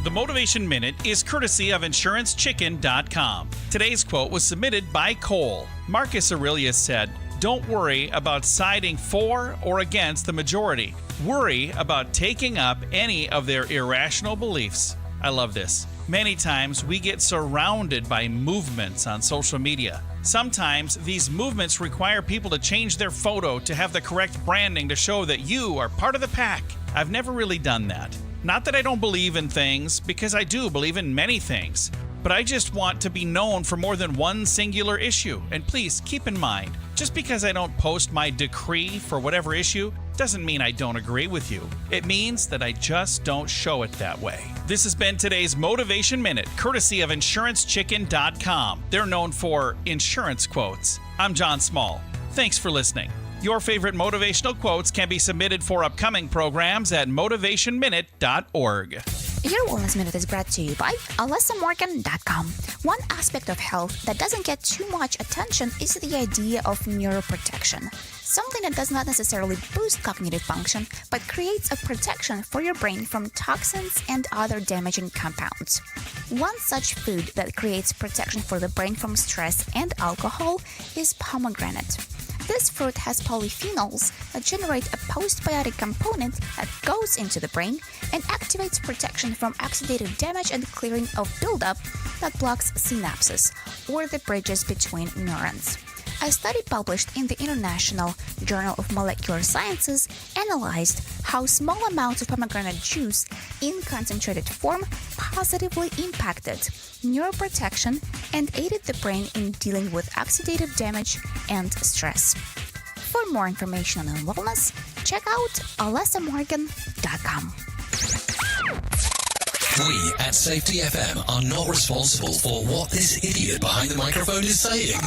The Motivation Minute is courtesy of InsuranceChicken.com. Today's quote was submitted by Cole. Marcus Aurelius said, "Don't worry about siding for or against the majority. Worry about taking up any of their irrational beliefs." I love this. Many times we get surrounded by movements on social media. Sometimes these movements require people to change their photo to have the correct branding to show that you are part of the pack. I've never really done that. Not that I don't believe in things, because I do believe in many things. But I just want to be known for more than one singular issue. And please keep in mind, just because I don't post my decree for whatever issue doesn't mean I don't agree with you. It means that I just don't show it that way. This has been today's Motivation Minute, courtesy of InsuranceChicken.com. They're known for insurance quotes. I'm John Small. Thanks for listening. Your favorite motivational quotes can be submitted for upcoming programs at motivationminute.org. Your Wellness Minute is brought to you by AlysaMorgan.com. One aspect of health that doesn't get too much attention is the idea of neuroprotection. Something that does not necessarily boost cognitive function, but creates a protection for your brain from toxins and other damaging compounds. One such food that creates protection for the brain from stress and alcohol is pomegranate. This fruit has polyphenols that generate a postbiotic component that goes into the brain and activates protection from oxidative damage and clearing of buildup that blocks synapses, or the bridges between neurons. A study published in the International Journal of Molecular Sciences analyzed how small amounts of pomegranate juice in concentrated form positively impacted neuroprotection and aided the brain in dealing with oxidative damage and stress. For more information on wellness, check out alessamorgan.com. We at Safety FM are not responsible for what this idiot behind the microphone is saying.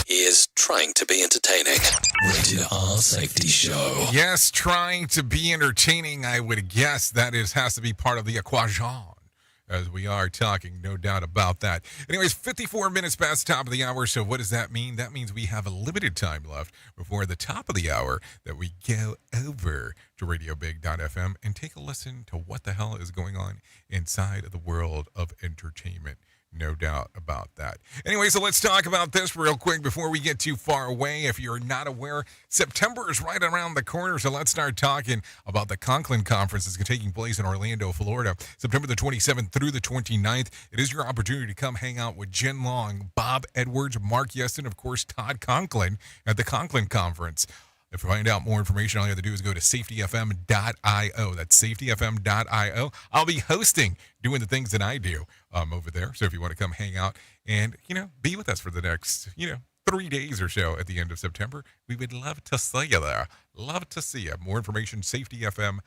He is trying to be entertaining. Rated R Safety Show. Yes, trying to be entertaining, I would guess that has to be part of the equation, as we are talking, no doubt about that. Anyways, 54 minutes past the top of the hour, so what does that mean? That means we have a limited time left before the top of the hour that we go over to radiobig.fm and take a listen to what the hell is going on inside of the world of entertainment. No doubt about that. Anyway, so let's talk about this real quick before we get too far away. If you're not aware, September is right around the corner, so let's start talking about the Conklin Conference that's taking place in Orlando, Florida, September the 27th through the 29th. It is your opportunity to come hang out with Jen Long, Bob Edwards, Mark Yeston, of course, Todd Conklin at the Conklin Conference. If you find out more information, all you have to do is go to safetyfm.io. That's safetyfm.io. I'll be hosting, doing the things that I do over there. So if you want to come hang out and, be with us for the next, 3 days or so at the end of September, we would love to see you there. Love to see you. More information, safetyfm.io.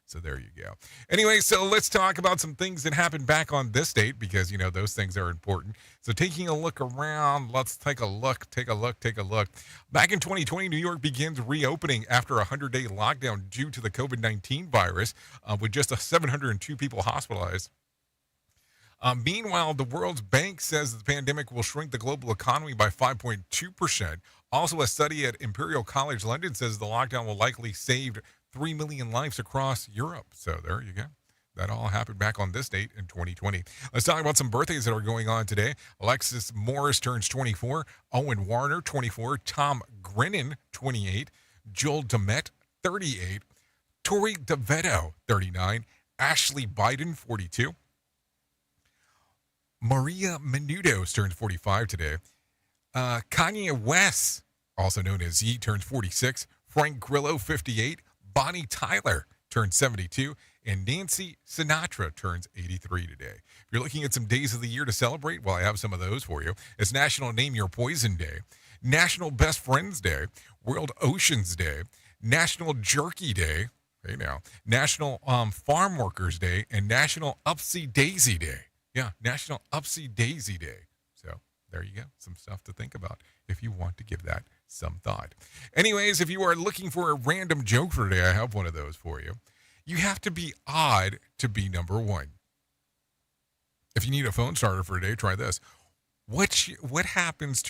So there you go. Anyway, so let's talk about some things that happened back on this date because, those things are important. So taking a look around, let's take a look. Back in 2020, New York begins reopening after a 100-day lockdown due to the COVID-19 virus with just 702 people hospitalized. Meanwhile, the World Bank says the pandemic will shrink the global economy by 5.2%. Also, a study at Imperial College London says the lockdown will likely save 3 million lives across Europe. So there you go. That all happened back on this date in 2020. Let's talk about some birthdays that are going on today. Alexis Morris turns 24. Owen Warner, 24. Tom Grennan, 28. Joel Demet, 38. Tori DeVetto, 39. Ashley Biden, 42. Maria Menounos turns 45 today. Kanye West, also known as Ye, turns 46. Frank Grillo, 58. Bonnie Tyler turns 72, and Nancy Sinatra turns 83 today. If you're looking at some days of the year to celebrate, well, I have some of those for you. It's National Name Your Poison Day, National Best Friends Day, World Oceans Day, National Jerky Day, hey now, National Farm Workers Day, and National Upsy Daisy Day. Yeah, National Upsy Daisy Day. So there you go, some stuff to think about if you want to give that some thought. Anyways, if you are looking for a random joke for today, I have one of those for you. You have to be odd to be number one. If you need a phone starter for today, try this. What happens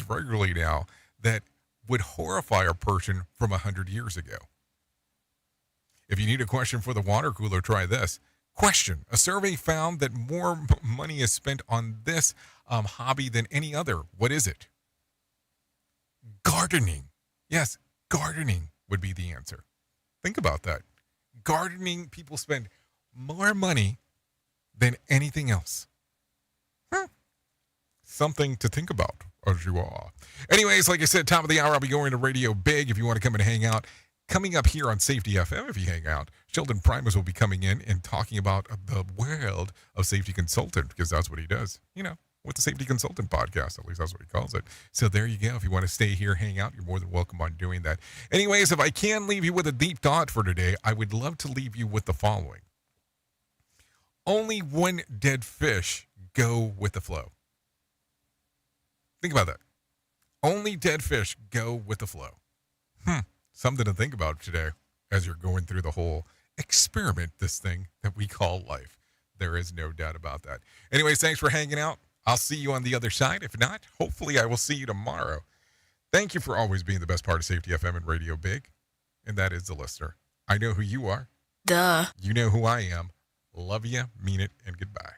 regularly now that would horrify a person from 100 years ago? If you need a question for the water cooler, try this. Question. A survey found that more money is spent on this hobby than any other. What is it? Gardening. Yes, gardening would be the answer. Think about that. Gardening, people spend more money than anything else. Something to think about, as you are. Anyways, like I said, top of the hour, I'll be going to Radio Big if you want to come and hang out. Coming up here on Safety FM, if you hang out, Sheldon Primus will be coming in and talking about the world of safety consultant, because that's what he does, with the Safety Consultant Podcast. At least that's what he calls it. So there you go. If you want to stay here, hang out, you're more than welcome on doing that. Anyways, if I can leave you with a deep thought for today, I would love to leave you with the following. Only one dead fish go with the flow. Think about that. Only dead fish go with the flow. Something to think about today as you're going through the whole experiment, this thing that we call life. There is no doubt about that. Anyways, thanks for hanging out. I'll see you on the other side. If not, hopefully I will see you tomorrow. Thank you for always being the best part of Safety FM and Radio Big, and that is the listener. I know who you are. Duh. You know who I am. Love you, mean it, and goodbye.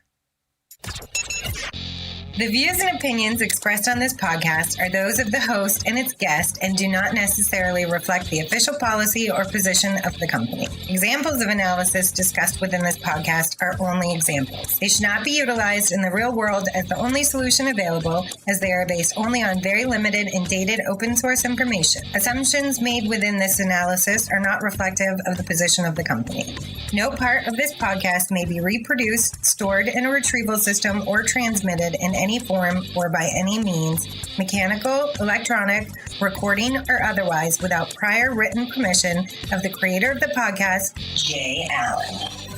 The views and opinions expressed on this podcast are those of the host and its guest and do not necessarily reflect the official policy or position of the company. Examples of analysis discussed within this podcast are only examples. They should not be utilized in the real world as the only solution available, as they are based only on very limited and dated open source information. Assumptions made within this analysis are not reflective of the position of the company. No part of this podcast may be reproduced, stored in a retrieval system, or transmitted in any form or by any means, mechanical, electronic, recording, or otherwise, without prior written permission of the creator of the podcast, Jay Allen.